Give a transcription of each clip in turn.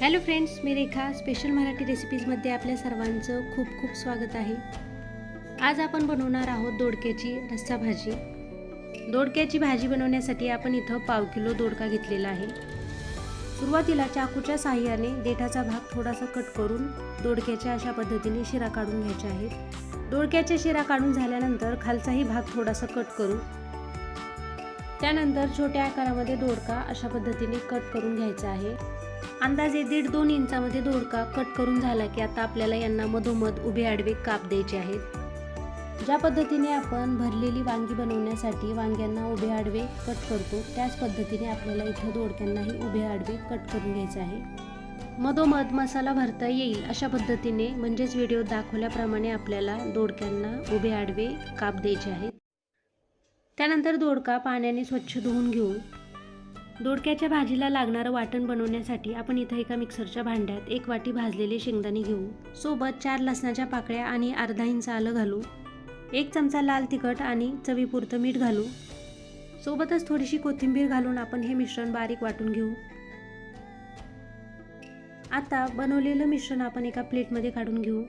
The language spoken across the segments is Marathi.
हॅलो फ्रेंड्स, मी रेखा स्पेशल मराठी रेसिपीजमध्ये आपल्या सर्वांचं खूप खूप स्वागत आहे। आज आपण बनवणार आहोत दोडक्याची रस्सा भाजी। दोडक्याची भाजी बनवण्यासाठी आपण इथं पाव किलो दोडका घेतलेला आहे। सुरुवातीला चाकूच्या साहाय्याने देठाचा भाग थोडासा कट करून दोडक्याच्या अशा पद्धतीने शिरा काढून घ्यायचे आहेत। दोडक्याच्या शिरा काढून झाल्यानंतर खालचाही भाग थोडासा कट करू। त्यानंतर छोट्या आकारामध्ये दोडका अशा पद्धतीने कट करून घ्यायचा आहे। अंदाजे 1.5-2 इंचामध्ये दोडका कट करून झाला की आता आपल्याला यांना मधोमध उभे आडवे काप द्यायचे आहेत। ज्या पद्धतीने आपण भरलेली वांगी बनवण्यासाठी वांग्यांना उभे आडवे कट करतो त्याच पद्धतीने आपल्याला इथं दोडक्यांनाही उभे आडवे कट करून घ्यायचे आहे। मधोमध मसाला भरता येईल अशा पद्धतीने म्हणजेच व्हिडिओ दाखवल्याप्रमाणे आपल्याला दोडक्यांना उभे आडवे काप द्यायचे आहेत। त्यानंतर दोडका पाण्याने स्वच्छ धुवून घेऊ। दोडक्याच्या भाजीला लागणारं वाटण बनवण्यासाठी आपण इथं एका मिक्सरच्या भांड्यात 1 वाटी भाजलेले शेंगदाणे घेऊ। सोबत 4 लसणाच्या पाकळ्या आणि अर्धा इंच आलं घालू। 1 चमचा लाल तिखट आणि चवीपुरतं मीठ घालू। सोबतच थोडीशी कोथिंबीर घालून आपण हे मिश्रण बारीक वाटून घेऊ। आता बनवलेलं मिश्रण आपण एका प्लेटमध्ये काढून घेऊ।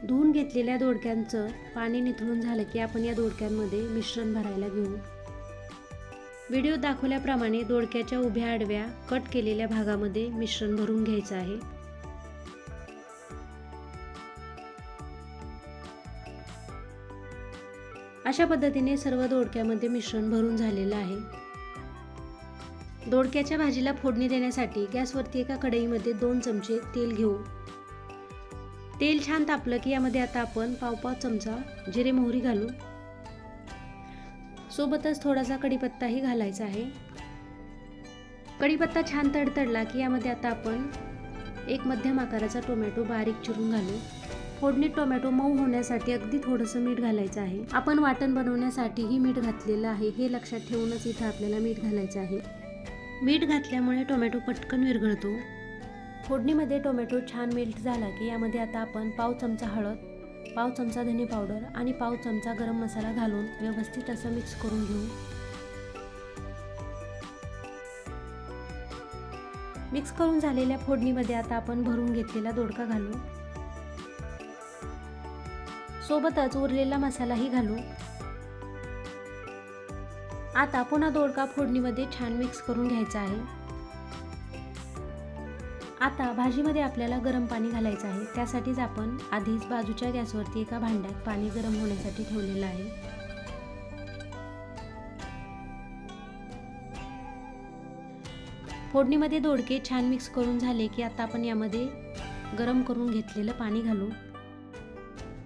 धुवून घेतलेल्या दोडक्यांचं पाणी निथळून झालं की आपण या दोडक्यांमध्ये मिश्रण भरायला घेऊ। व्हिडिओ दाखवल्याप्रमाणे दोडक्याच्या उभ्या आडव्या कट केलेल्या भागामध्ये मिश्रण भरून घ्यायचं आहे। अशा पद्धतीने सर्व दोडक्यामध्ये मिश्रण भरून झालेलं आहे। दोडक्याच्या भाजीला फोडणी देण्यासाठी गॅसवरती एका कढईमध्ये 2 चमचे तेल घेऊ। तेल छान तापलं की यामध्ये आता आपण पाव चमचा जिरे मोहरी घालू। सोबतच थोडासा कढीपत्ताही घालायचा आहे। कढीपत्ता छान तडतडला की यामध्ये आता आपण 1 मध्यम आकाराचा टोमॅटो बारीक चिरून घालू। फोडणीत टोमॅटो मऊ होण्यासाठी अगदी थोडंसं मीठ घालायचं आहे। आपण वाटण बनवण्यासाठीही मीठ घातलेलं आहे, हे लक्षात ठेवूनच इथं आपल्याला मीठ घालायचं आहे। मीठ घातल्यामुळे टोमॅटो पटकन विरघळतो। फोडणीमध्ये टोमॅटो छान मेल्ट झाला की यामध्ये आता आपण पाव चमचा हळद, पाव चमचा धने पावडर आणि पाव चमचा गरम मसाला घालून व्यवस्थित असं मिक्स करून घेऊ। मिक्स करून झालेल्या फोडणीमध्ये आता आपण भरून घेतलेला दोडका घालू। सोबतच उरलेला मसालाही घालू। आता पुन्हा दोडका फोडणीमध्ये छान मिक्स करून घ्यायचा आहे। आता भाजीमध्ये आपल्याला गरम पाणी घालायचं आहे। त्यासाठीच आपण आधीच बाजूच्या गॅसवरती एका भांड्यात पाणी गरम होण्यासाठी ठेवलेलं आहे। फोडणीमध्ये दोडके छान मिक्स करून झाले की आता आपण यामध्ये गरम करून घेतलेलं पाणी घालू।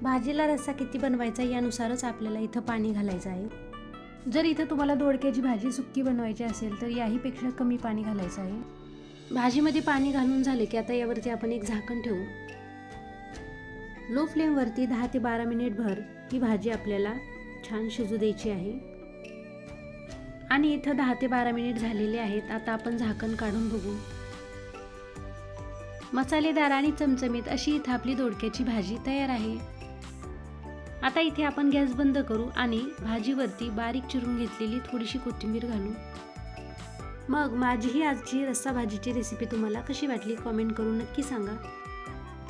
भाजीला रस्सा किती बनवायचा यानुसारच आपल्याला इथं पाणी घालायचं आहे। जर इथं तुम्हाला दोडक्याची भाजी सुक्की बनवायची असेल तर याहीपेक्षा कमी पाणी घालायचं आहे। भाजीमध्ये पाणी घालून झाले की आता यावरती आपण एक झाकण ठेवू। लो फ्लेमवरती 10 ते 12 मिनिटभर ही भाजी आपल्याला छान शिजू द्यायची आहे। आणि इथं 10 ते 12 मिनिट झालेले आहेत। आता आपण झाकण काढून बघू। मसालेदार आणि चमचमीत अशी इथं आपली दोडक्याची भाजी तयार आहे। आता इथे आपण गॅस बंद करू आणि भाजीवरती बारीक चिरून घेतलेली थोडीशी कोथिंबीर घालू। मग माझी ही आजची रस्सा भाजीची रेसिपी तुम्हाला कशी वाटली कमेंट करून नक्की सांगा।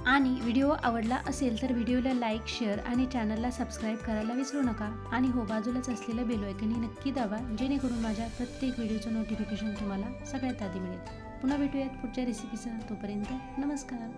आणि व्हिडिओ आवडला असेल तर व्हिडिओला लाईक, शेअर आणि चॅनलला सबस्क्राईब करायला विसरू नका। आणि हो, बाजूलाच असलेलं बेल आयकॉन नक्की दाबा जेणेकरून माझ्या प्रत्येक व्हिडिओचं नोटिफिकेशन तुम्हाला सगळ्यात आधी मिळेल। पुन्हा भेटूयात पुढच्या रेसिपीसह। तोपर्यंत नमस्कार।